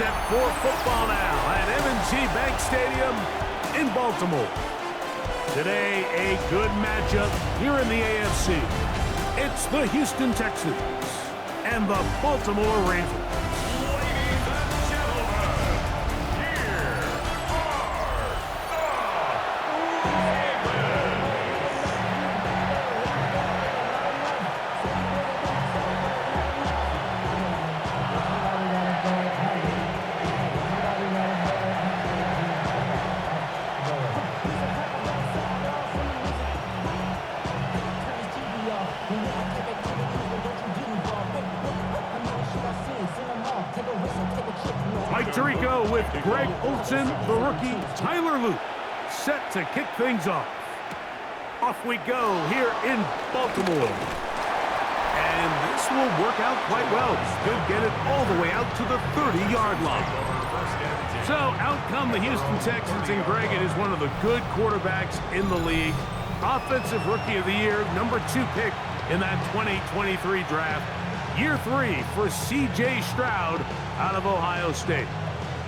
set for football now at M&T Bank Stadium in Baltimore. Today, a good matchup here in the AFC. It's the Houston Texans and the Baltimore Ravens. Mike Tirico with Greg Olsen, the rookie Tyler Luke, set to kick things off. Off we go here in Baltimore. And this will work out quite well. Could get it all the way out to the 30-yard line. So out come the Houston Texans, and Greg, it is one of the good quarterbacks in the league. Offensive Rookie of the Year, number 2 pick in that 2023 draft. Year 3 for C.J. Stroud out of Ohio State.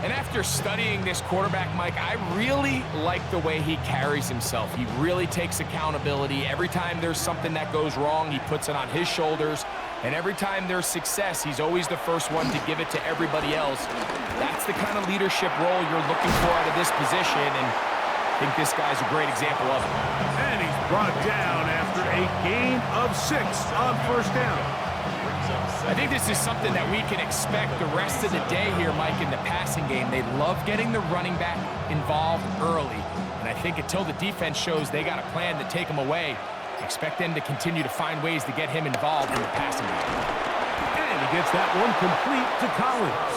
And after studying this quarterback, Mike, I really like the way he carries himself. He really takes accountability. Every time there's something that goes wrong, he puts it on his shoulders. And every time there's success, he's always the first one to give it to everybody else. That's the kind of leadership role you're looking for out of this position, and I think this guy's a great example of it. And he's brought down after a gain of 6 on first down. I think this is something that we can expect the rest of the day here, Mike, in the passing game. They love getting the running back involved early. And I think until the defense shows they got a plan to take him away, expect them to continue to find ways to get him involved in the passing game. And he gets that one complete to Collins.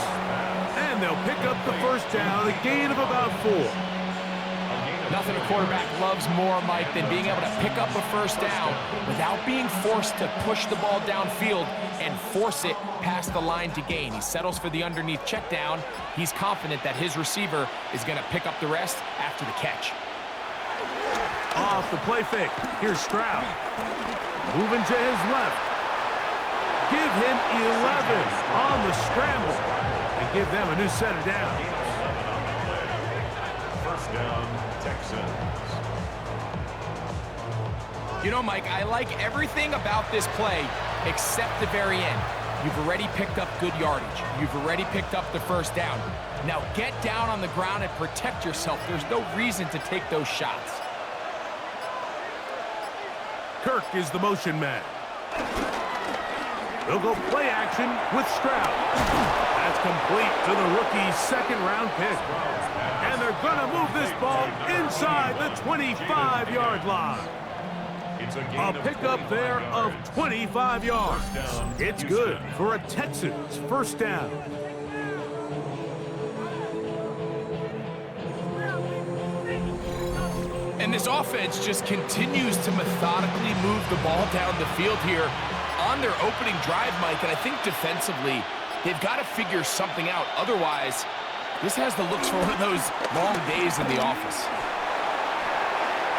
And they'll pick up the first down, a gain of about 4. Nothing a quarterback loves more, Mike, than being able to pick up a first down without being forced to push the ball downfield and force it past the line to gain. He settles for the underneath check down. He's confident that his receiver is going to pick up the rest after the catch. Off the play fake. Here's Stroud. Moving to his left. Give him 11 on the scramble and give them a new set of downs. First down, Texans. You know, Mike, I like everything about this play except the very end. You've already picked up good yardage. You've already picked up the first down. Now get down on the ground and protect yourself. There's no reason to take those shots. Kirk is the motion man. They'll go play action with Stroud. That's complete to the rookie's second-round pick. And they're going to move this ball inside the 25-yard line. A pickup there of 25 yards. It's good for a Texans first down. And this offense just continues to methodically move the ball down the field here on their opening drive, Mike. And I think defensively, they've got to figure something out. Otherwise, this has the looks for one of those long days in the office.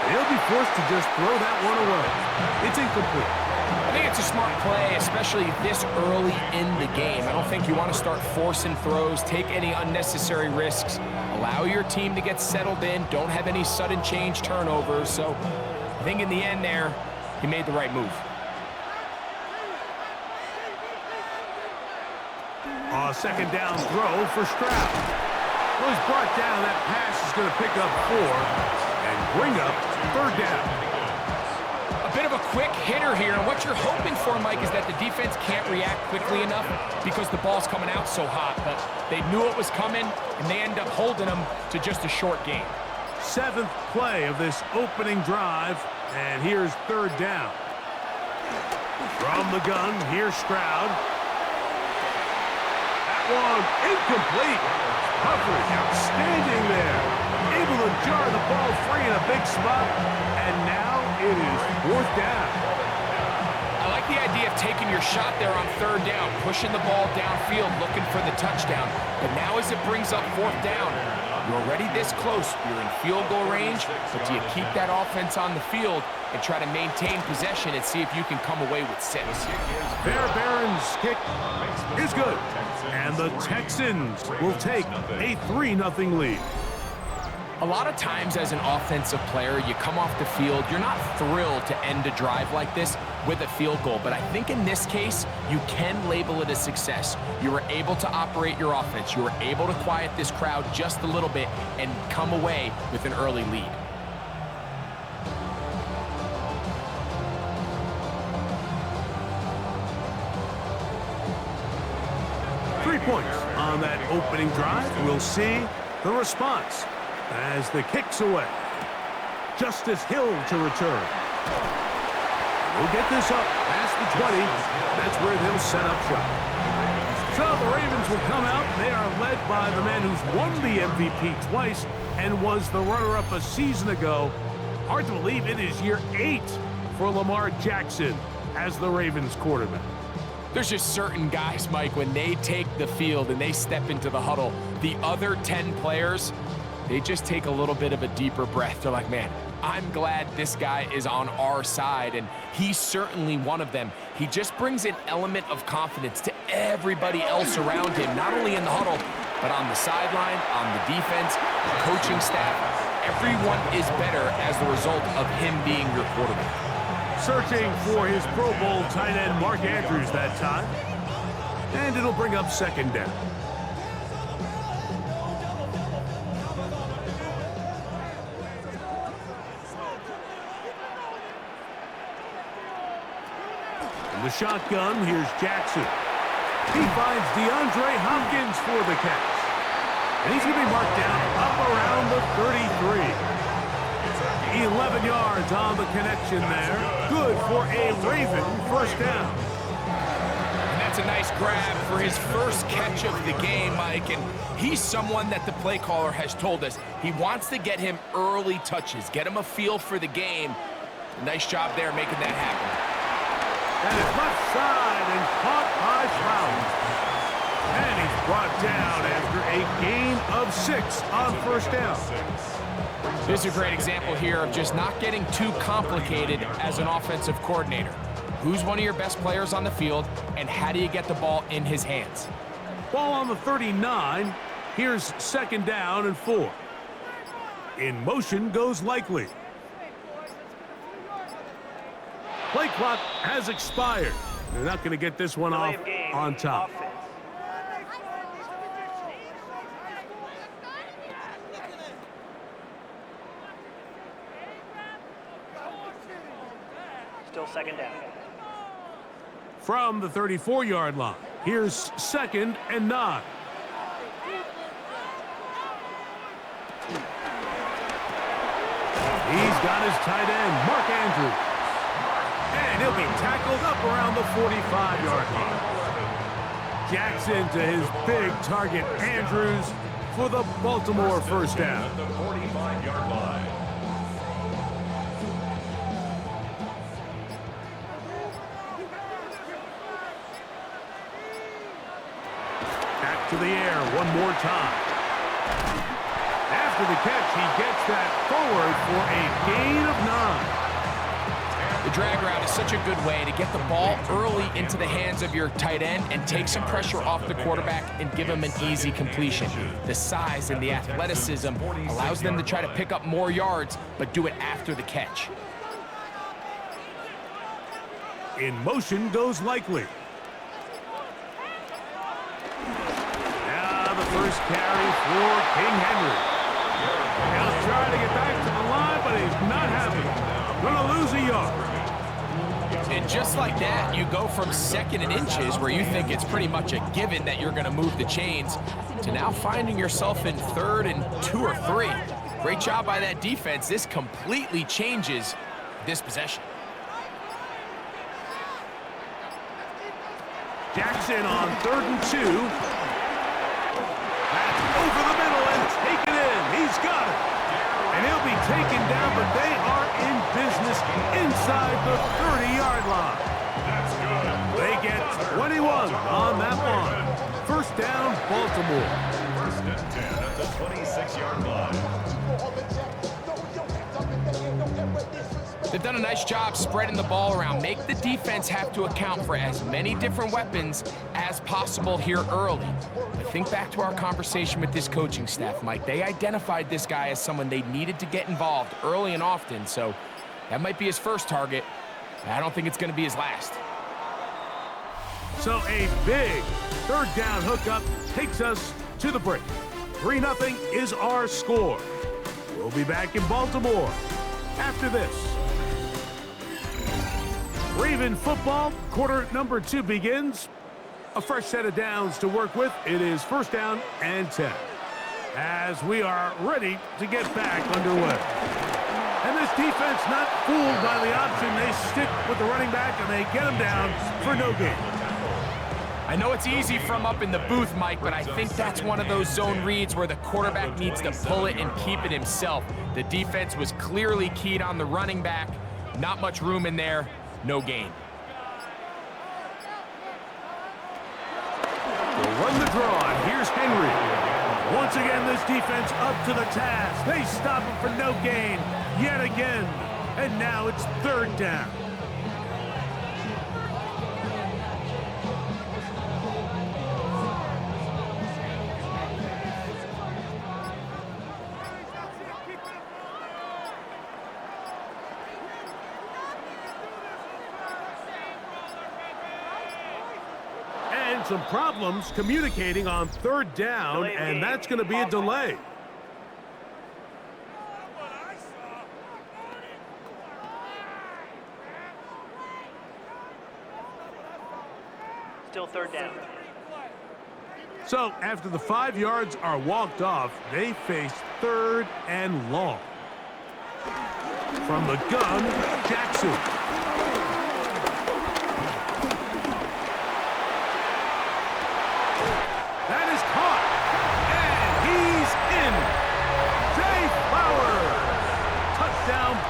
He'll be forced to just throw that one away. It's incomplete. I think it's a smart play, especially this early in the game. I don't think you want to start forcing throws, take any unnecessary risks. Allow your team to get settled in. Don't have any sudden change turnovers. So I think in the end there, he made the right move. A second down throw for Stroud. Well, he's brought down. That pass is going to pick up 4 and bring up third down. A bit of a quick hitter here, and what you're hoping for, Mike, is that the defense can't react quickly enough because the ball's coming out so hot, but they knew it was coming, and they end up holding them to just a short gain. 7th play of this opening drive, and here's third down. From the gun, here's Stroud. That one incomplete. Coverage outstanding there. Able to jar the ball free in a big spot, and now it is 4th down. I like the idea idea of taking your shot there on third down, pushing the ball downfield, looking for the touchdown. But now as it brings up fourth down, you're already this close. You're in field goal range, but do you keep that offense on the field and try to maintain possession and see if you can come away with 6? Bear Barons' kick is good. And the Texans will take a 3-0 lead. A lot of times as an offensive player, you come off the field, you're not thrilled to end a drive like this with a field goal. But I think in this case, you can label it a success. You were able to operate your offense. You were able to quiet this crowd just a little bit and come away with an early lead. Points on that opening drive. We'll see the response as the kick's away. Justice Hill to return. We'll get this up past the 20. That's where they'll set up shop. So the Ravens will come out. They are led by the man who's won the MVP twice and was the runner-up a season ago. Hard to believe it is year 8 for Lamar Jackson as the Ravens quarterback. There's just certain guys, Mike, when they take the field and they step into the huddle, the other 10 players, they just take a little bit of a deeper breath. They're like, man, I'm glad this guy is on our side, and he's certainly one of them. He just brings an element of confidence to everybody else around him, not only in the huddle, but on the sideline, on the defense, the coaching staff. Everyone is better as the result of him being your quarterback. Searching for his Pro Bowl tight end Mark Andrews that time. And it'll bring up second down. In the shotgun, here's Jackson. He finds DeAndre Hopkins for the catch. And he's going to be marked down up around the 33. 11 yards on the connection there. Good for a Raven first down. And that's a nice grab for his first catch of the game, Mike. And he's someone that the play caller has told us he wants to get him early touches, get him a feel for the game. Nice job there making that happen. And it's left side and caught by Brown. And he's brought down after a gain of 6 on first down. This is a great example here of just not getting too complicated as an offensive coordinator. Who's one of your best players on the field, and how do you get the ball in his hands? Ball on the 39. Here's second down and 4. In motion goes Likely. Play clock has expired. They're not going to get this one off on top. Still second down. From the 34-yard line, here's second and 9. He's got his tight end, Mark Andrews. And he'll be tackled up around the 45-yard line. Jackson to his big target, Andrews, for the Baltimore first down. The 45-yard line. Back to the air one more time. After the catch, he gets that forward for a gain of 9. The drag route is such a good way to get the ball early into the hands of your tight end and take some pressure off the quarterback and give him an easy completion. The size and the athleticism allows them to try to pick up more yards, but do it after the catch. In motion goes Likely. Now the first carry for King Henry. He'll try to get back to the line, but he's not happy. Gonna lose a yard. And just like that, you go from second and inches, where you think it's pretty much a given that you're going to move the chains, to now finding yourself in third and 2 or 3. Great job by that defense. This completely changes this possession. Jackson on 3rd and 2. That's over the middle and taken in. He's got it. And he'll be taken down, but they are in business inside the 30-yard line. That's good. They get 21 on that one. First down, Baltimore. First and 10 at the 26-yard line. They've done a nice job spreading the ball around. Make the defense have to account for as many different weapons as possible here early. But think back to our conversation with this coaching staff, Mike. They identified this guy as someone they needed to get involved early and often, so that might be his first target. I don't think it's going to be his last. So a big third down hookup takes us to the break. 3-0 is our score. We'll be back in Baltimore after this. Raven football, quarter number 2 begins. A fresh set of downs to work with. It is first down and 10. As we are ready to get back underway. And this defense not fooled by the option. They stick with the running back and they get him down for no gain. I know it's easy from up in the booth, Mike, but I think that's one of those zone reads where the quarterback needs to pull it and keep it himself. The defense was clearly keyed on the running back. Not much room in there. No gain. They'll run the draw, and here's Henry. Once again, this defense up to the task. They stop him for no gain yet again. And now it's third down. Some problems communicating on third down, and that's going to be a delay. Still third down. So after the 5 yards are walked off, they face third and long. From the gun, Jackson.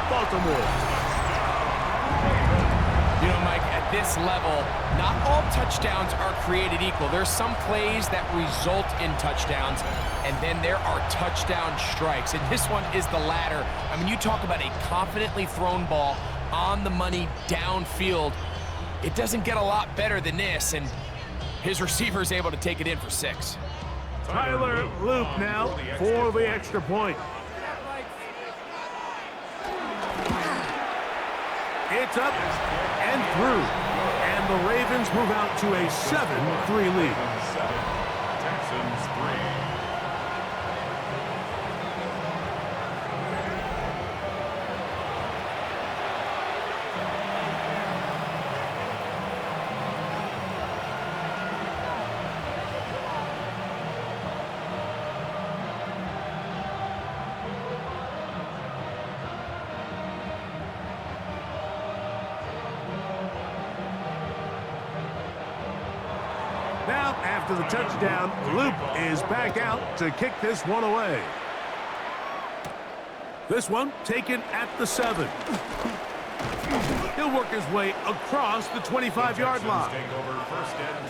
Baltimore. You know, Mike, at this level, not all touchdowns are created equal. There's some plays that result in touchdowns, and then there are touchdown strikes. And this one is the latter. I mean, you talk about a confidently thrown ball on the money downfield. It doesn't get a lot better than this, and his receiver is able to take it in for 6. Tyler Loop now for the extra point. It's up and through. And the Ravens move out to a 7-3 lead. Texans 3. Now, after the touchdown, Loop is back out to kick this one away. This one taken at the 7. He'll work his way across the 25-yard line.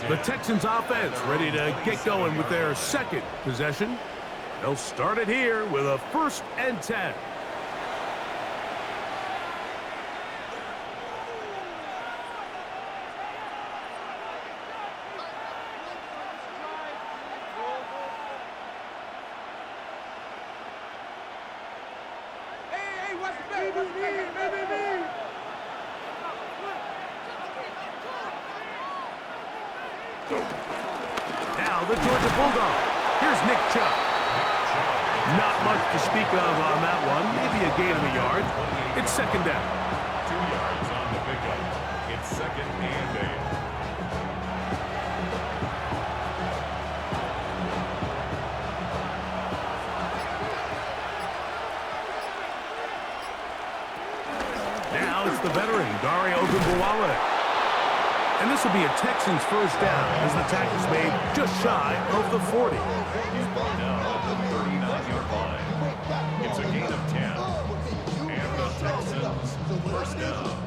The Texans offense ready to get going with their second possession. They'll start it here with a 1st and 10. Now the Georgia Bulldog. Here's Nick Chubb. Not much to speak of on that one. Maybe a gain of a yard. It's second down. 2 yards on the pickup. It's 2nd and 8. Now it's the veteran, Dare Ogunbowale. And this will be a Texans first down as the tackle's made just shy of the 40. He's brought down at the 39-yard line. It's a gain of 10. And the Texans first down.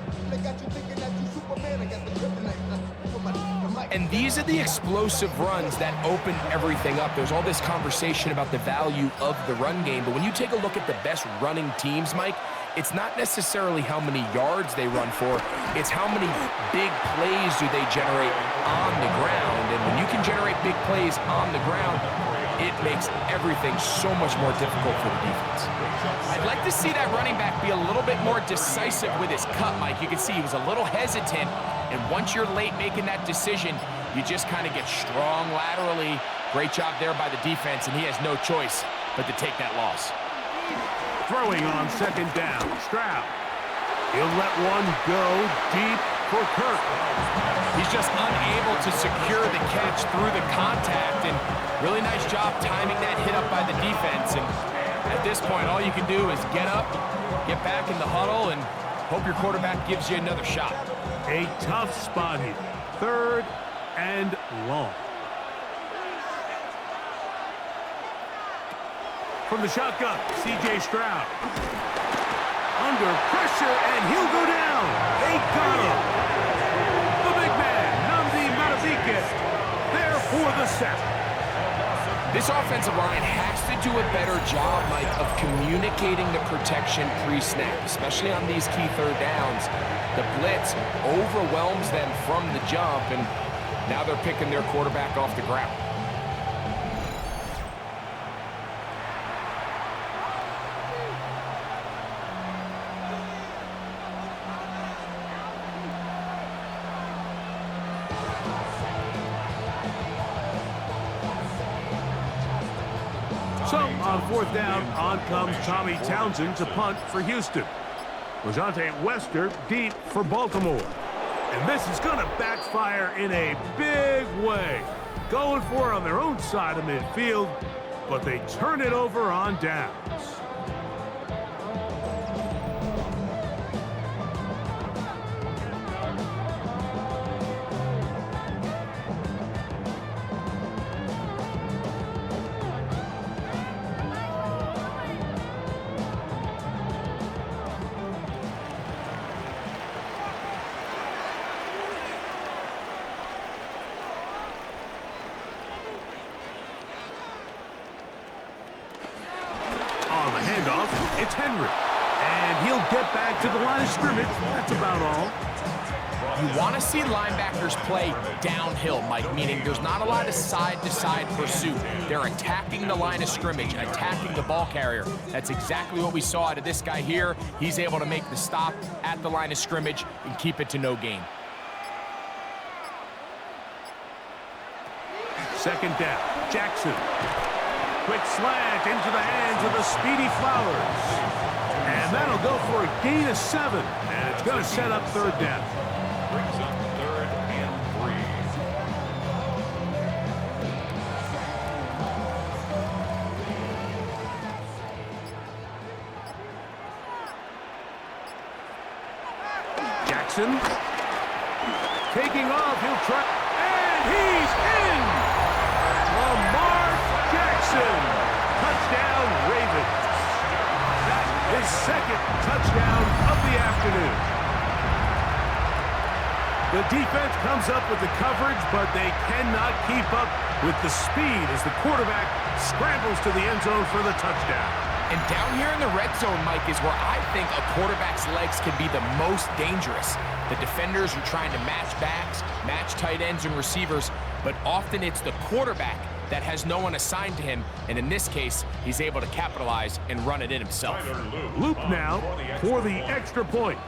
And these are the explosive runs that open everything up. There's all this conversation about the value of the run game, but when you take a look at the best running teams, Mike, it's not necessarily how many yards they run for, it's how many big plays do they generate on the ground. And when you can generate big plays on the ground, it makes everything so much more difficult for the defense. I'd like to see that running back be a little bit more decisive with his cut, Mike. You can see he was a little hesitant, and once you're late making that decision, you just kind of get strong laterally. Great job there by the defense, and he has no choice but to take that loss. Throwing on second down, Stroud. He'll let one go deep for Kirk. He's just unable to secure the catch through the contact, and really nice job timing that hit up by the defense. And at this point, all you can do is get up, get back in the huddle, and hope your quarterback gives you another shot. A tough spot here. 3rd and long. From the shotgun, C.J. Stroud. Under pressure, and he'll go down. They got him. The big man, Nnamdi Madubuike, there for the sack. This offensive line has to do a better job, Mike, of communicating the protection pre-snap, especially on these key 3rd downs. The blitz overwhelms them from the jump, and now they're picking their quarterback off the ground. So, on 4th down, on comes Tommy Townsend to punt for Houston. Rajante Wester deep for Baltimore. And this is going to backfire in a big way. Going for it on their own side of midfield, but they turn it over on downs. It's Henry, and he'll get back to the line of scrimmage. That's about all. You want to see linebackers play downhill, Mike, meaning there's not a lot of side-to-side pursuit. They're attacking the line of scrimmage, attacking the ball carrier. That's exactly what we saw out of this guy here. He's able to make the stop at the line of scrimmage and keep it to no gain. 2nd down, Jackson. Quick slant into the hands of the speedy Flowers. And that'll go for a gain of 7. And it's going to set up 3rd down. Brings up 3rd and 3. Jackson. Taking off, he'll try. And he's in! Lamar Jackson. Touchdown, Ravens. That's his 2nd touchdown of the afternoon. The defense comes up with the coverage, but they cannot keep up with the speed as the quarterback scrambles to the end zone for the touchdown. And down here in the red zone, Mike, is where I think a quarterback's legs can be the most dangerous. The defenders are trying to match backs, match tight ends and receivers, but often it's the quarterback that has no one assigned to him, and in this case, he's able to capitalize and run it in himself. Loop now for the extra point.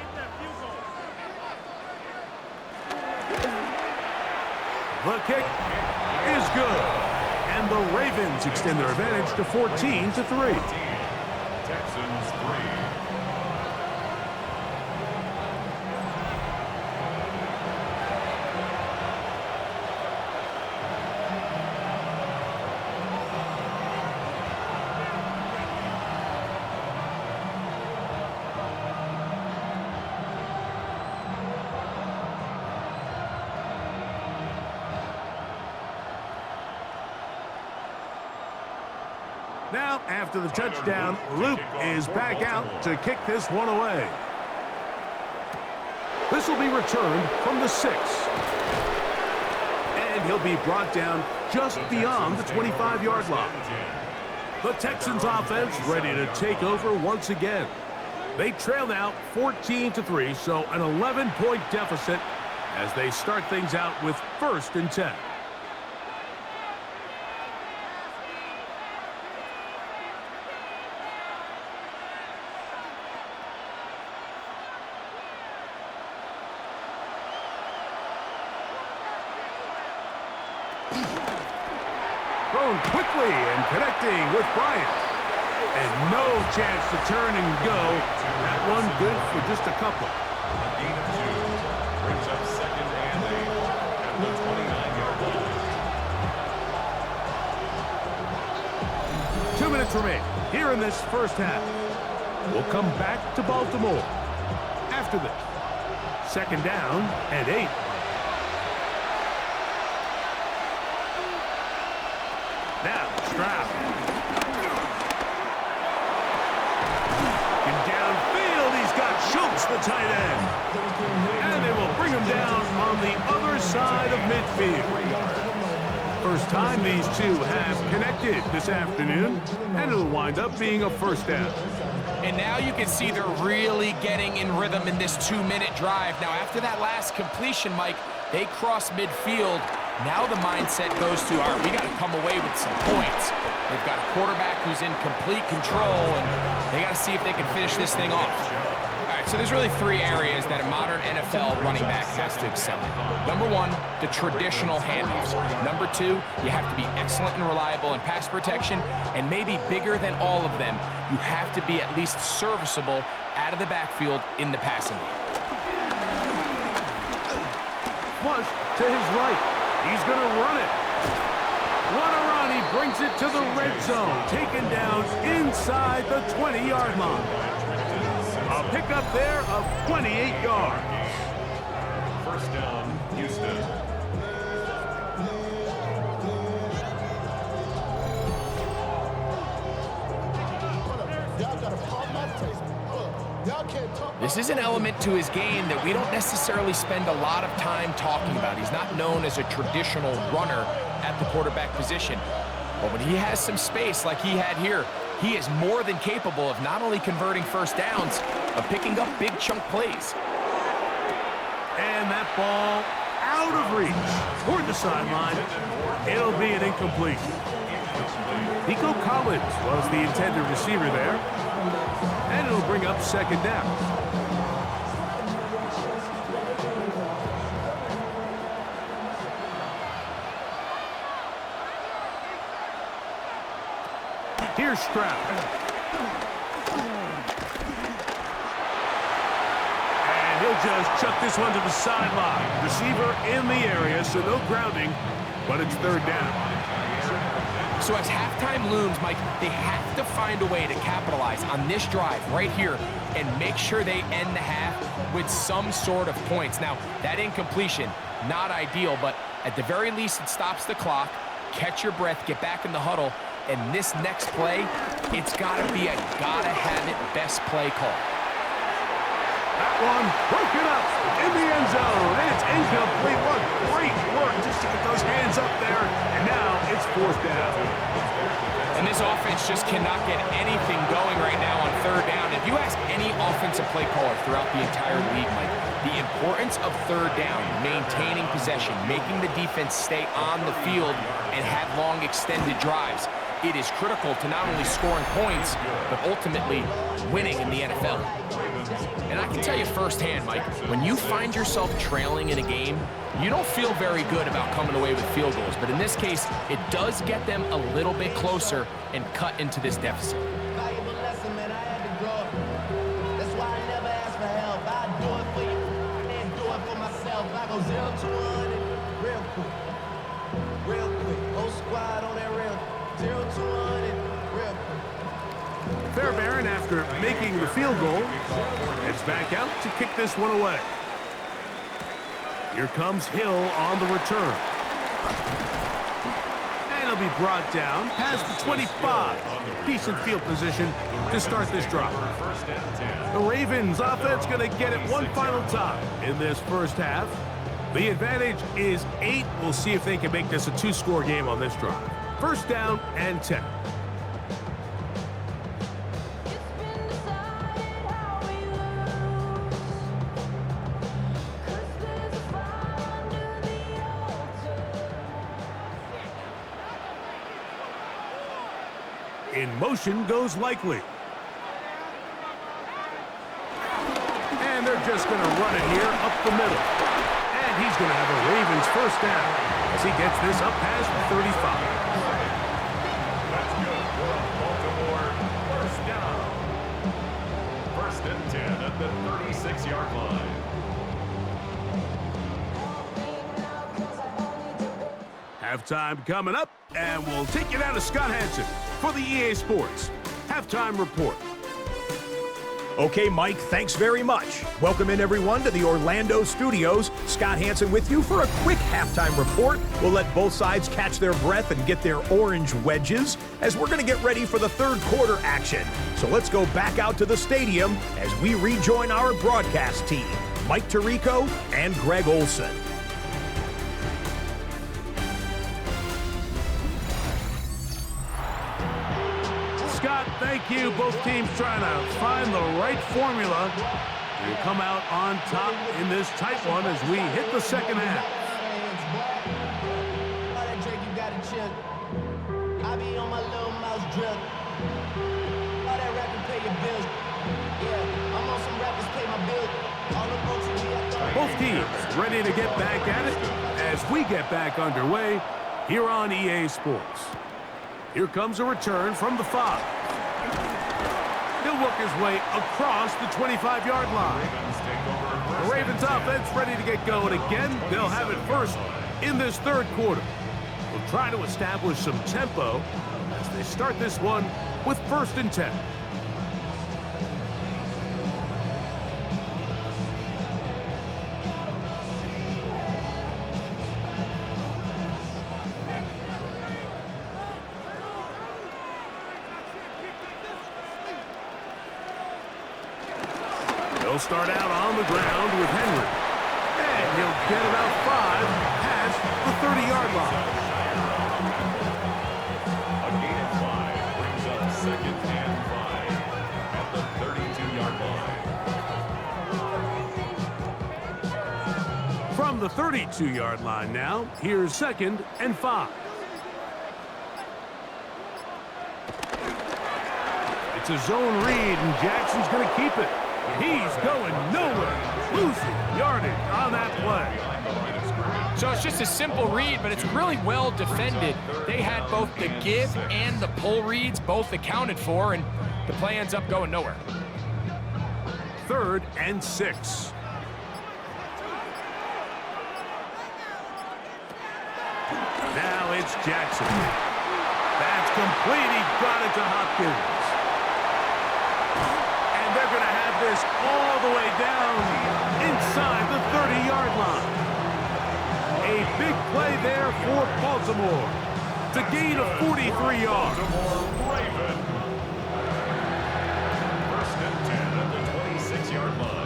The kick is good, and the Ravens extend their advantage to 14-3. Texans 3. Now, after the touchdown, Luke is back out to kick this one away. This will be returned from the 6. And he'll be brought down just beyond the 25-yard line. The Texans offense ready to take over once again. They trail now 14-3, so an 11-point deficit as they start things out with 1st and 10. Thrown quickly and connecting with Bryant. And no chance to turn and go. That one good for just a couple. A gain of 2 brings up 2nd and 8 at the 29-yard line. 2 minutes remain here in this first half. We'll come back to Baltimore after this. 2nd down and 8. Now, Stroud. And downfield, he's got Schultz, the tight end. And they will bring him down on the other side of midfield. First time these two have connected this afternoon, and it'll wind up being a 1st down. And now you can see they're really getting in rhythm in this 2-minute drive. Now, after that last completion, Mike, they cross midfield. Now the mindset goes to, all right, we got to come away with some points. They've got a quarterback who's in complete control, and they got to see if they can finish this thing off. All right, so there's really 3 areas that a modern NFL running back has to excel in. Number 1, the traditional handoffs. Number 2, you have to be excellent and reliable in pass protection, and maybe bigger than all of them, you have to be at least serviceable out of the backfield in the passing game. Flush to his right. He's going to run it. What a run. He brings it to the red zone. Taken down inside the 20-yard line. A pickup there of 28 yards. 1st down, Houston. This is an element to his game that we don't necessarily spend a lot of time talking about. He's not known as a traditional runner at the quarterback position. But when he has some space like he had here, he is more than capable of not only converting 1st downs, but picking up big chunk plays. And that ball out of reach toward the sideline. It'll be an incompletion. Nico Collins was the intended receiver there. And it'll bring up 2nd down. Here's Stroud. And he'll just chuck this one to the sideline. Receiver in the area, so no grounding, but it's 3rd down. So as halftime looms, Mike, they have to find a way to capitalize on this drive right here and make sure they end the half with some sort of points. Now, that incompletion, not ideal, but at the very least, it stops the clock. Catch your breath, get back in the huddle, and this next play, it's got to be a gotta-have-it best play call. That one broken up in the end zone. It's incomplete. What great work just to get those hands up there. And now it's 4th down. And this offense just cannot get anything going right now on 3rd down. If you ask any offensive play caller throughout the entire league, Mike, the importance of 3rd down, maintaining possession, making the defense stay on the field and have long extended drives, it is critical to not only scoring points, but ultimately winning in the NFL. And I can tell you firsthand, Mike, when you find yourself trailing in a game, you don't feel very good about coming away with field goals. But in this case, it does get them a little bit closer and cut into this deficit. Fairbairn, after making the field goal, heads back out to kick this one away. Here comes Hill on the return. And he'll be brought down past the 25. Decent field position to start this drive. The Ravens offense going to get it one final time in this first half. The advantage is 8. We'll see if they can make this a 2-score game on this drive. First down and 10. In motion goes Likely. And they're just going to run it here up the middle. And he's going to have a Ravens first down as he gets this up past the 35. That's good for a Baltimore first down. First and 10 at the 36-yard line. Halftime coming up, and we'll take you down to Scott Hansen for the EA Sports Halftime Report. Okay, Mike, thanks very much. Welcome in, everyone, to the Orlando studios. Scott Hansen with you for a quick halftime report. We'll let both sides catch their breath and get their orange wedges as we're going to get ready for the third quarter action. So let's go back out to the stadium as we rejoin our broadcast team, Mike Tirico and Greg Olson. Scott, thank you. Both teams trying to find the right formula to come out on top in this tight one as we hit the second half. I be on my little mouse drip. All that rapping pay your bills. Yeah, I'm on some rappers pay my bills. All the folks in me, Both teams ready to get back at it as we get back underway here on EA Sports. Here comes a return from the 5. He'll work his way across the 25-yard line. The Ravens offense ready to get going again. They'll have it first in this third quarter. We'll try to establish some tempo as they start this one with first and 10. They'll start out on the ground with Henry. And he'll get about 5 past the 30-yard line. A gain of 5 brings up second and 5 at the 32-yard line. From the 32-yard line now, here's second and 5. It's a zone read, and Jackson's going to keep it. He's going nowhere, losing yardage on that play. So it's just a simple read, but it's really well defended. They had both the give and the pull reads both accounted for, and the play ends up going nowhere. Third and 6. Now it's Jackson. That's complete. He got it to Hopkins. And they're going to have this all the way down inside the 30-yard line. A big play there for Baltimore to gain a 43 yards. Baltimore Raven. First and 10 at the 26-yard line.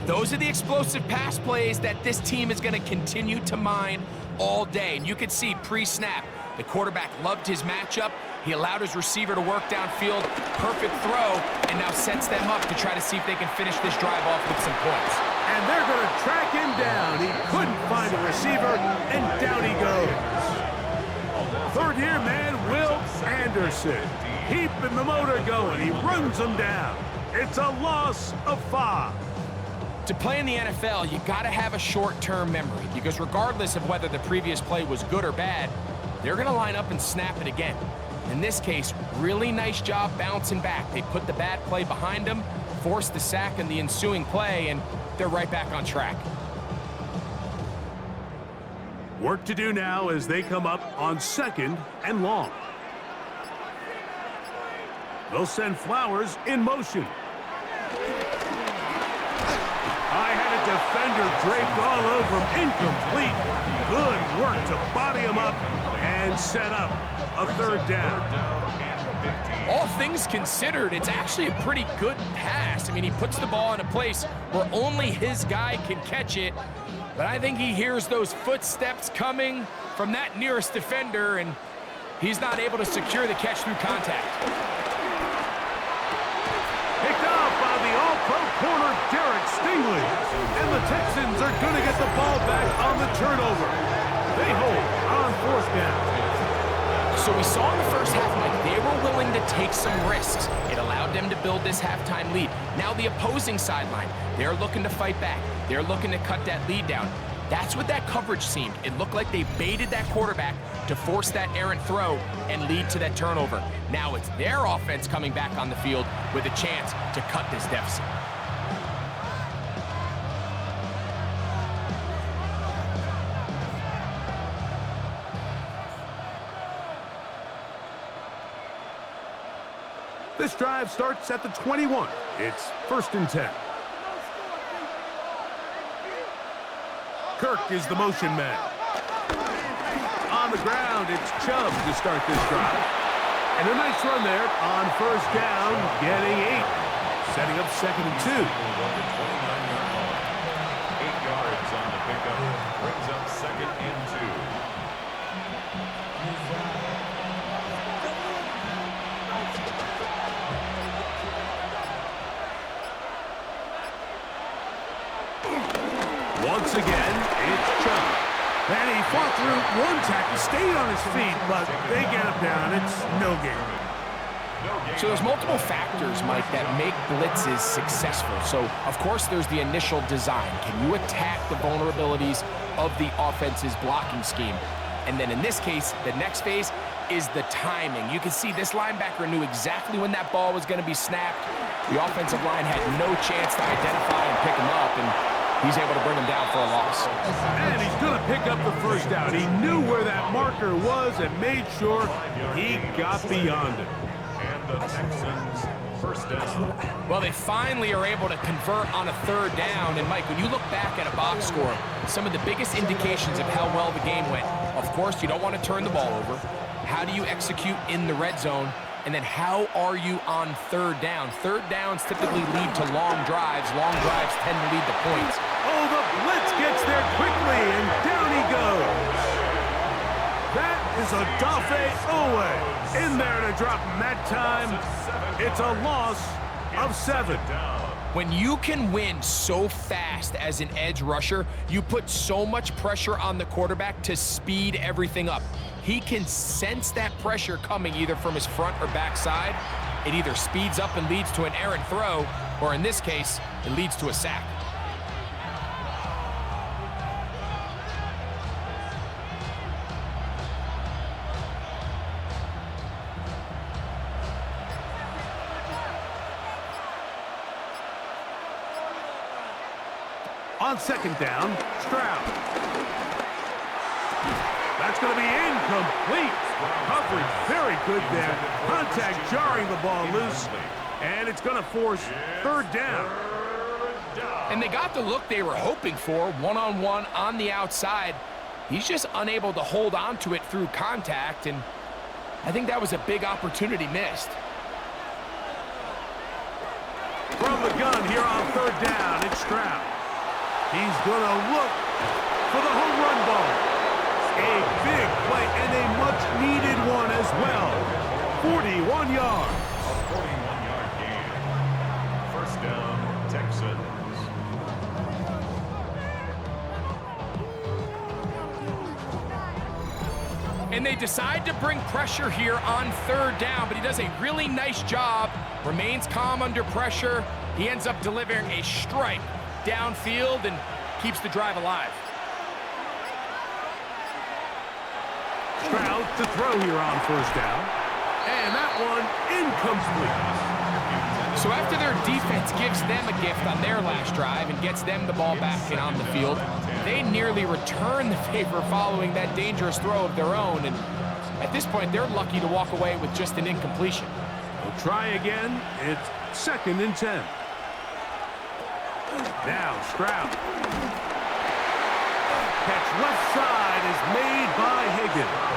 Those are the explosive pass plays that this team is going to continue to mine all day. And you can see pre-snap, the quarterback loved his matchup. He allowed his receiver to work downfield, perfect throw, and now sets them up to try to see if they can finish this drive off with some points. And they're going to track him down. He couldn't find a receiver, and down he goes. Third-year man, Will Anderson. Keeping the motor going. He runs them down. It's a loss of 5. To play in the NFL, you got to have a short-term memory because regardless of whether the previous play was good or bad, they're going to line up and snap it again. In this case, really nice job bouncing back. They put the bad play behind them, forced the sack in the ensuing play, and they're right back on track. Work to do now as they come up on 2nd and long. They'll send Flowers in motion. I had a defender draped all over him. Incomplete. Good work to body him up and set up a 3rd down. All things considered, it's actually a pretty good pass. I mean, he puts the ball in a place where only his guy can catch it. But I think he hears those footsteps coming from that nearest defender, and he's not able to secure the catch through contact. Picked off by the all-pro corner, Derek Stingley. And the Texans are going to get the ball back on the turnover. They hold on 4th down. So we saw in the first half, Mike, they were willing to take some risks. It allowed them to build this halftime lead. Now the opposing sideline, they're looking to fight back. They're looking to cut that lead down. That's what that coverage seemed. It looked like they baited that quarterback to force that errant throw and lead to that turnover. Now it's their offense coming back on the field with a chance to cut this deficit. This drive starts at the 21. It's 1st and 10. Kirk is the motion man. On the ground, it's Chubb to start this drive. And a nice run there on 1st down, getting 8. Setting up 2nd and 2. 8 yards on the pickup. Brings up 2nd and 2. Once again, it's Chubb. And he fought through one tackle, stayed on his feet, but they get him down. It's no game. So there's multiple factors, Mike, that make blitzes successful. So, of course, there's the initial design. Can you attack the vulnerabilities of the offense's blocking scheme? And then in this case, the next phase is the timing. You can see this linebacker knew exactly when that ball was going to be snapped. The offensive line had no chance to identify and pick him up, and he's able to bring him down for a loss. And he's going to pick up the 1st down. He knew where that marker was and made sure he got beyond it. And the Texans 1st down. Well, they finally are able to convert on a 3rd down. And, Mike, when you look back at a box score, some of the biggest indications of how well the game went, of course, you don't want to turn the ball over. How do you execute in the red zone? And then how are you on 3rd down? 3rd downs typically lead to long drives. Long drives tend to lead to points. Oh, the blitz gets there quickly, and down he goes. That is a Dafe Owe in there to drop him that time. It's a loss of 7. When you can win so fast as an edge rusher, you put so much pressure on the quarterback to speed everything up. He can sense that pressure coming either from his front or back side. It either speeds up and leads to an errant throw, or in this case, it leads to a sack. On 2nd down, Stroud. That's going to be incomplete. Coverage very good there. Contact jarring the ball loose. And it's going to force 3rd down. And they got the look they were hoping for, one-on-one on the outside. He's just unable to hold on to it through contact, and I think that was a big opportunity missed. From the gun here on 3rd down, it's Stroud. He's going to look for the home run ball. A big play and a much-needed one as well. 41 yards. A 41-yard gain. 1st down, Texans. And they decide to bring pressure here on 3rd down, but he does a really nice job, remains calm under pressure. He ends up delivering a strike downfield and keeps the drive alive. Stroud to throw here on 1st down. And that one incomplete. So after their defense gives them a gift on their last drive and gets them the ball back and on the field, they nearly return the favor following that dangerous throw of their own. And at this point, they're lucky to walk away with just an incompletion. We'll try again. It's 2nd and 10. Now Stroud. Catch left side is made by Higgins.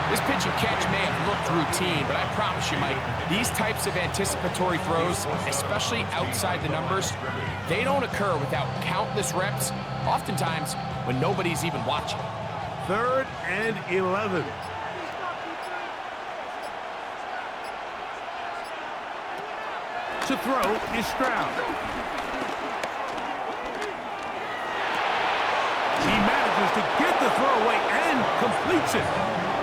This pitch and catch may have looked routine, but I promise you, Mike, these types of anticipatory throws, especially outside the numbers, they don't occur without countless reps, oftentimes when nobody's even watching. 3rd and 11. To throw is Stroud. He manages to get the throw away and completes it.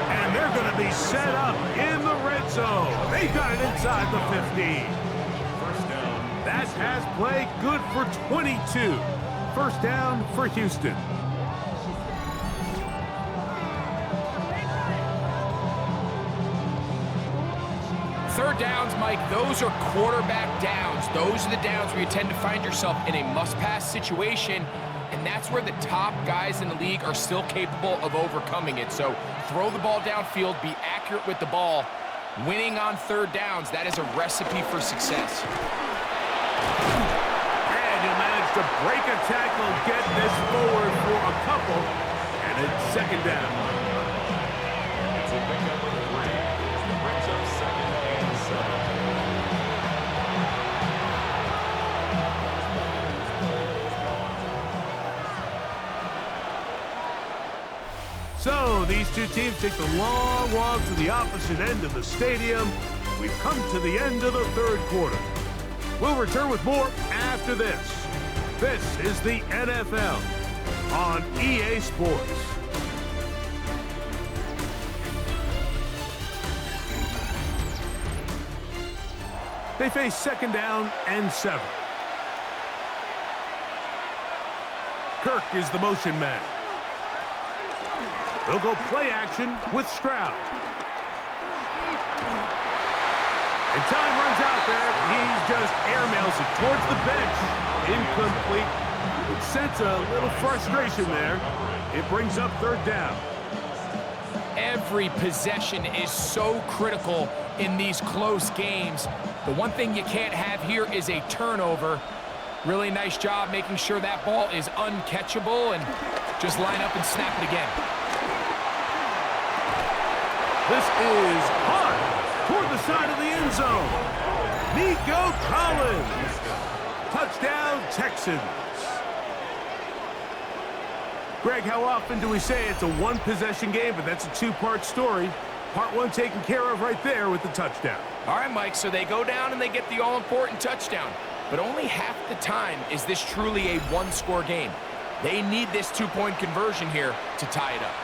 And they're going to be set up in the red zone. They got it inside the 15. First down. That has played good for 22. First down for Houston. Third downs, Mike, those are quarterback downs. Those are the downs where you tend to find yourself in a must-pass situation, and that's where the top guys in the league are still capable of overcoming it. So throw the ball downfield, be accurate with the ball. Winning on third downs, that is a recipe for success. And he'll manage to break a tackle, get this forward for a couple, and it's 2nd down. It's a pickup of 3. It brings up 2nd and 7. So these two teams take the long walk to the opposite end of the stadium. We've come to the end of the 3rd quarter. We'll return with more after this. This is the NFL on EA Sports. They face 2nd down and 7. Kirk is the motion man. They'll go play action with Stroud. And time runs out there. He just airmails it towards the bench. Incomplete. It sense a little frustration there. It brings up 3rd down. Every possession is so critical in these close games. The one thing you can't have here is a turnover. Really nice job making sure that ball is uncatchable, and just line up and snap it again. This is hard toward the side of the end zone. Nico Collins. Touchdown, Texans. Greg, how often do we say it's a one-possession game, but that's a 2-part story? Part 1 taken care of right there with the touchdown. All right, Mike, so they go down and they get the all-important touchdown. But only half the time is this truly a one-score game. They need this 2-point conversion here to tie it up.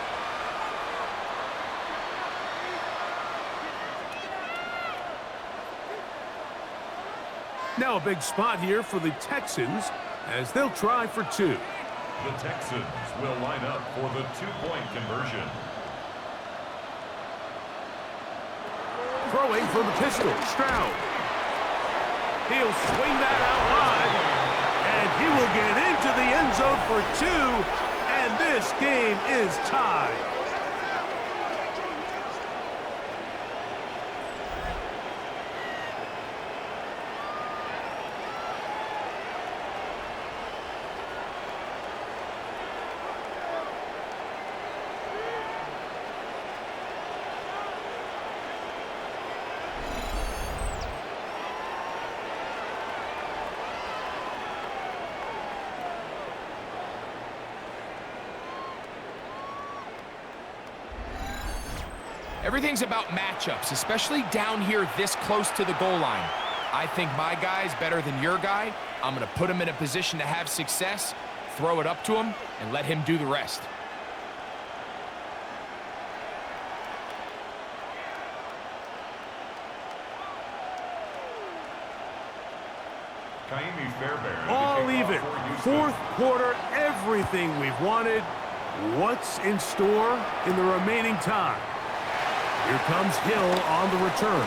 Now a big spot here for the Texans as they'll try for 2. The Texans will line up for the 2-point conversion. Throwing from the pistol, Stroud. He'll swing that out wide, and he will get into the end zone for 2, and this game is tied. Everything's about matchups, especially down here this close to the goal line. I think my guy's better than your guy. I'm going to put him in a position to have success, throw it up to him, and let him do the rest. All even. 4th quarter, everything we've wanted. What's in store in the remaining time? Here comes Hill on the return.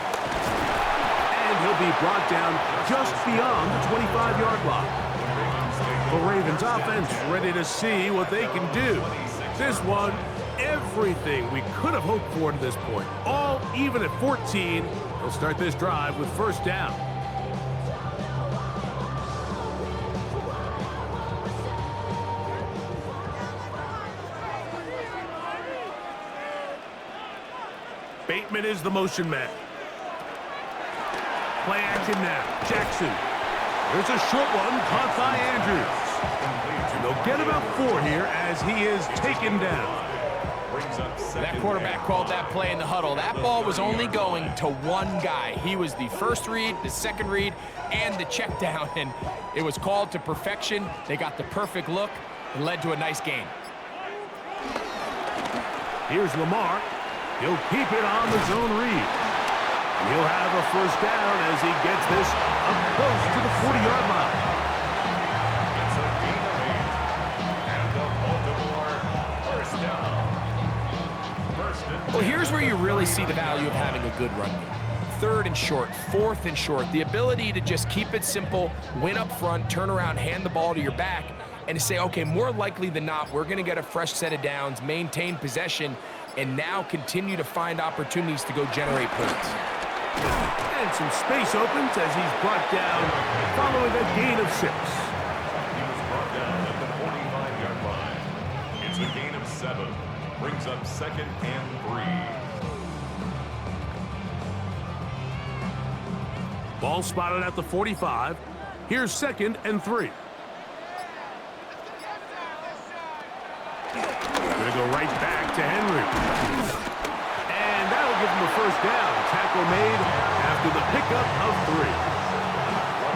And he'll be brought down just beyond the 25-yard line. The Ravens offense ready to see what they can do. This one, everything we could have hoped for to this point. All even at 14. They'll start this drive with first down. Bateman is the motion man. Play action now. Jackson. There's a short one caught by Andrews. And they'll get about 4 here as he is taken down. That quarterback called that play in the huddle. That ball was only going to one guy. He was the first read, the second read, and the check down. And it was called to perfection. They got the perfect look and led to a nice game. Here's Lamar. He'll keep it on the zone read. He'll have a first down as he gets this up close to the 40-yard line. It's a gain of 8. And the Baltimore first down. Well, here's where you really see the value of having a good run game. 3rd and short, 4th and short. The ability to just keep it simple, win up front, turn around, hand the ball to your back, and to say, okay, more likely than not, we're going to get a fresh set of downs, maintain possession, and now continue to find opportunities to go generate points. And some space opens as he's brought down following a gain of 6. He was brought down at the 45-yard line. It's a gain of 7. Brings up 2nd and 3. Ball spotted at the 45. Here's 2nd and 3. Gonna go right back to Henry. And that'll give him a first down. Tackle made after the pickup of 3.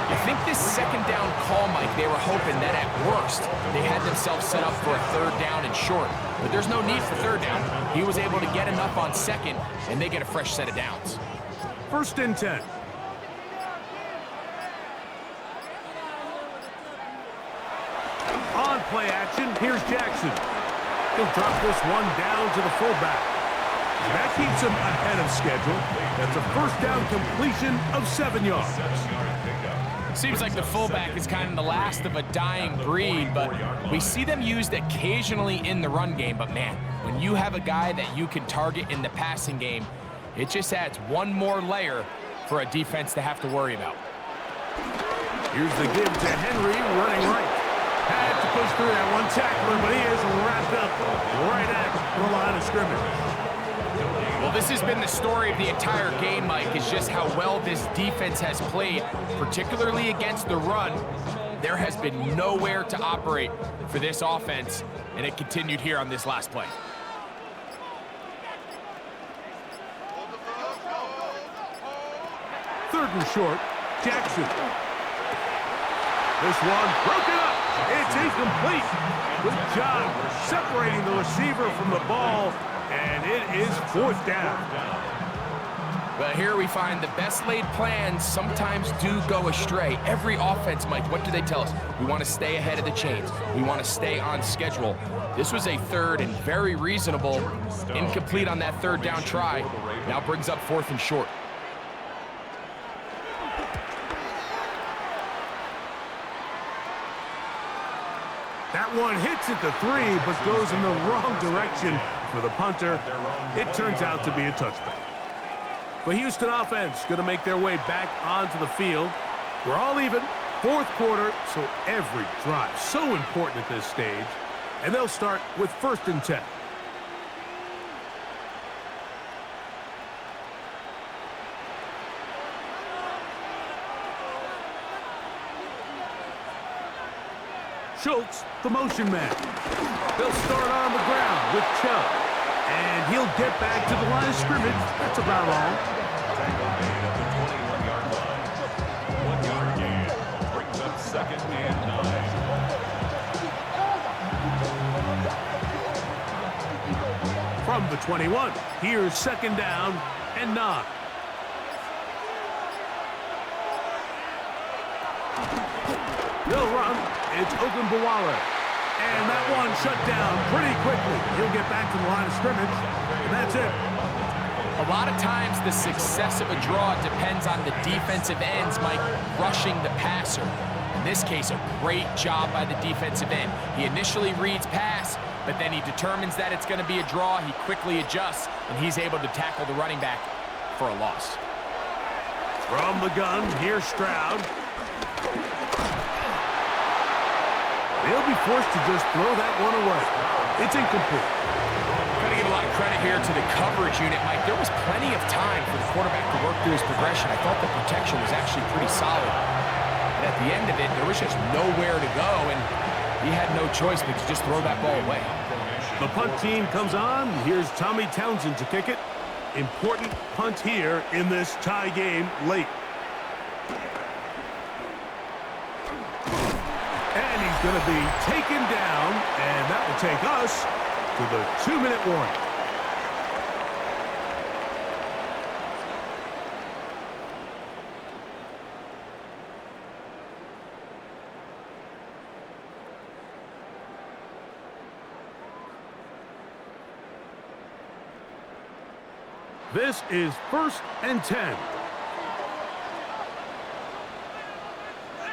I think this second down call, Mike, they were hoping that at worst they had themselves set up for a 3rd down and short. But there's no need for 3rd down. He was able to get enough on 2nd, and they get a fresh set of downs. 1st and 10. On play action, here's Jackson. He'll drop this one down to the fullback. And that keeps him ahead of schedule. That's a first down completion of 7 yards. Seems like the fullback is kind of the last of a dying breed, but we see them used occasionally in the run game. But man, when you have a guy that you can target in the passing game, it just adds one more layer for a defense to have to worry about. Here's the give to Henry running right. Had to push through that one tackler, but he is wrapped up right at the line of scrimmage. Well, this has been the story of the entire game, Mike, is just how well this defense has played, particularly against the run. There has been nowhere to operate for this offense, and it continued here on this last play. Third and short, Jackson. This one broken up. It's incomplete. Good job separating the receiver from the ball, and it is 4th down. Well, here we find the best laid plans sometimes do go astray. Every offense, Mike, what do they tell us? We want to stay ahead of the chains. We want to stay on schedule. This was a 3rd and very reasonable. Incomplete on that 3rd down try. Now brings up 4th and short. That one hits at the 3, but goes in the wrong direction for the punter. It turns out to be a touchback. The Houston offense going to make their way back onto the field. We're all even, 4th quarter, so every drive so important at this stage. And they'll start with 1st and 10. Schultz, the motion man. They'll start on the ground with Chubb. And he'll get back to the line of scrimmage. That's about all. Tackle made at the 21-yard line. 1-yard gain. Brings up 2nd and 9. From the 21, here's 2nd down and 9. They'll run. It's Ogunbowale. And that one shut down pretty quickly. He'll get back to the line of scrimmage, and that's it. A lot of times the success of a draw depends on the defensive ends, Mike, rushing the passer. In this case, a great job by the defensive end. He initially reads pass, but then he determines that it's going to be a draw. He quickly adjusts, and he's able to tackle the running back for a loss. From the gun, here's Stroud. They'll be forced to just throw that one away. It's incomplete. Got to give a lot of credit here to the coverage unit, Mike. There was plenty of time for the quarterback to work through his progression. I thought the protection was actually pretty solid. And at the end of it, there was just nowhere to go, and he had no choice but to just throw that ball away. The punt team comes on. Here's Tommy Townsend to kick it. Important punt here in this tie game late. And he's going to be taken down, and that will take us to the 2-minute warning. This is 1st and 10.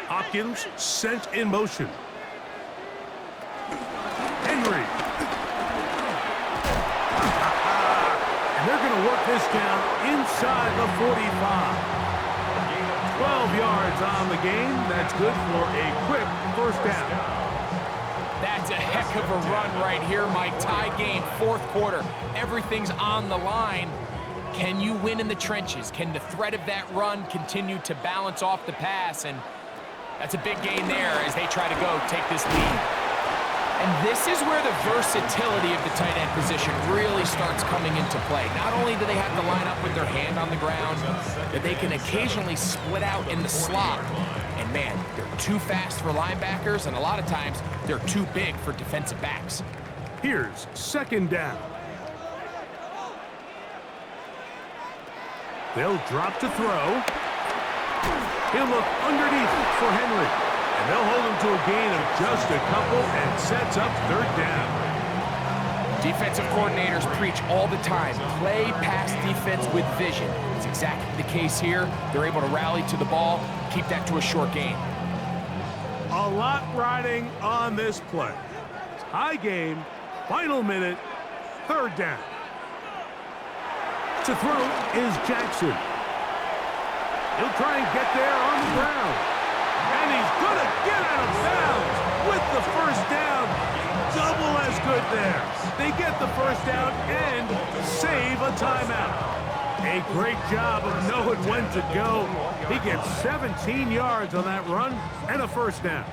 Hopkins sent in motion. Henry. And they're going to work this down inside the 45. 12 yards on the game. That's good for a quick first down. That's a heck of a run right here, Mike. Tie game, 4th quarter. Everything's on the line. Can you win in the trenches? Can the threat of that run continue to balance off the pass? And that's a big gain there as they try to go take this lead. And this is where the versatility of the tight end position really starts coming into play. Not only do they have to line up with their hand on the ground, but they can occasionally split out in the slot. And man, they're too fast for linebackers, and a lot of times they're too big for defensive backs. Here's 2nd down. They'll drop to throw. He'll look underneath for Henry. And they'll hold him to a gain of just a couple and sets up 3rd down. Defensive coordinators preach all the time, play pass defense with vision. It's exactly the case here. They're able to rally to the ball, keep that to a short gain. A lot riding on this play. Tie game, final minute, 3rd down. To throw is Jackson. He'll try and get there on the ground. And he's going to get out of bounds with the first down. Double as good there. They get the first down and save a timeout. A great job of knowing when to go. He gets 17 yards on that run and a first down.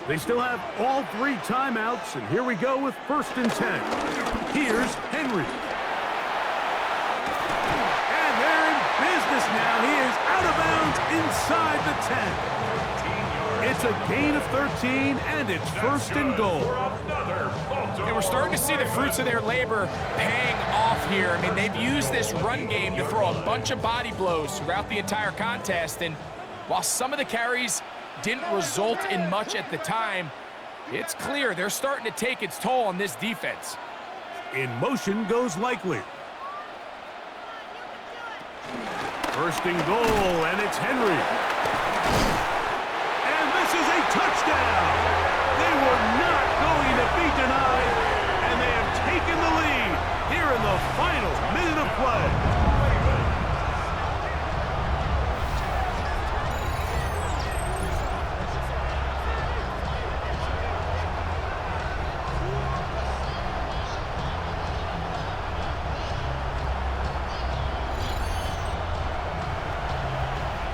They still have all 3 timeouts, and here we go with 1st and 10. Here's Henry. Now he is out of bounds inside the 10. It's a gain of 13, and it's 1st and goal. And we're starting to see the fruits of their labor paying off here. I mean, they've used this run game to throw a bunch of body blows throughout the entire contest, and while some of the carries didn't result in much at the time, it's clear they're starting to take its toll on this defense. In motion goes Likely. 1st and goal, and it's Henry. And this is a touchdown. They were not going to be denied, and they have taken the lead here in the final minute of play.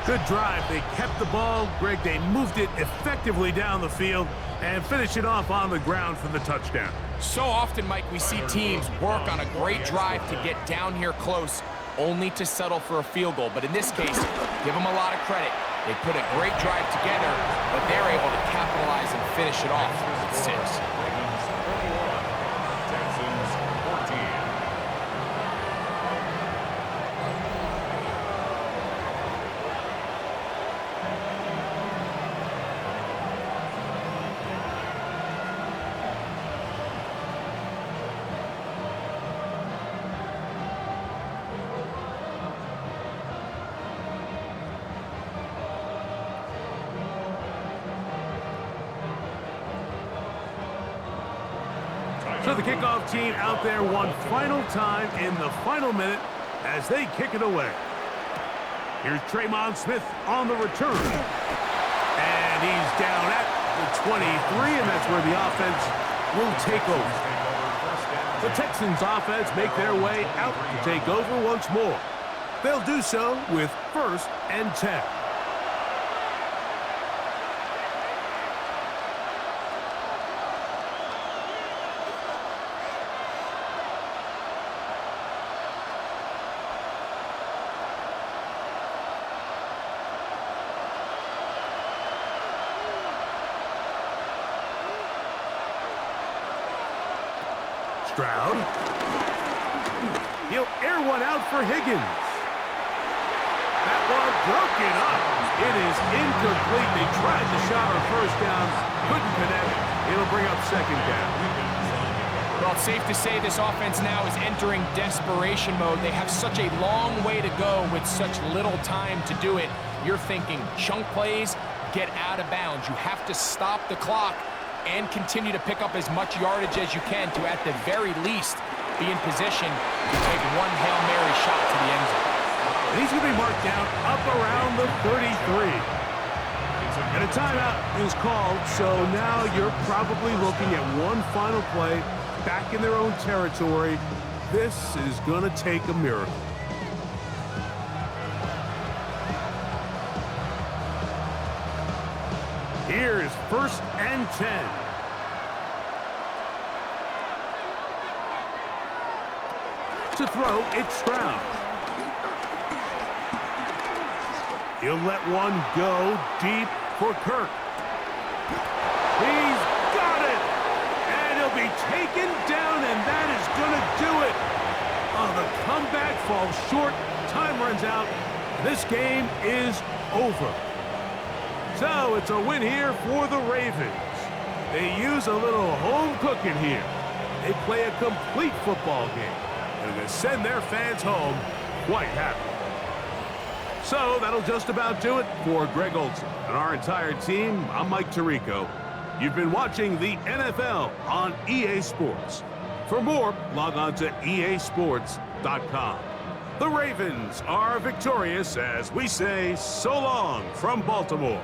Good drive. They kept the ball. Greg, they moved it effectively down the field and finished it off on the ground for the touchdown. So often, Mike, we see teams work on a great drive to get down here close, only to settle for a field goal. But in this case, give them a lot of credit. They put a great drive together, but they're able to capitalize and finish it off with 6. Texans 14. So the kickoff team out there one final time in the final minute as they kick it away. Here's Tremont Smith on the return. And he's down at the 23, and that's where the offense will take over. The Texans offense make their way out to take over once more. They'll do so with 1st and 10. Stroud. He'll air one out for Higgins. That one broken up. It is incomplete. They tried the shot on 1st down. Couldn't connect. It'll bring up 2nd down. Well, it's safe to say this offense now is entering desperation mode. They have such a long way to go with such little time to do it. You're thinking chunk plays, get out of bounds. You have to stop the clock and continue to pick up as much yardage as you can to, at the very least, be in position to take one Hail Mary shot to the end zone. And he's going to be marked down up around the 33. And a timeout is called, so now you're probably looking at one final play back in their own territory. This is going to take a miracle. Here is 1st and 10. To throw, it's Stroud. He'll let one go deep for Kirk. He's got it! And he'll be taken down, and that is going to do it. Oh, the comeback falls short. Time runs out. This game is over. So it's a win here for the Ravens. They use a little home cooking here. They play a complete football game, and they send their fans home quite happy. So that'll just about do it for Greg Olsen and our entire team. I'm Mike Tirico. You've been watching the NFL on EA Sports. For more, log on to easports.com. The Ravens are victorious as we say so long from Baltimore.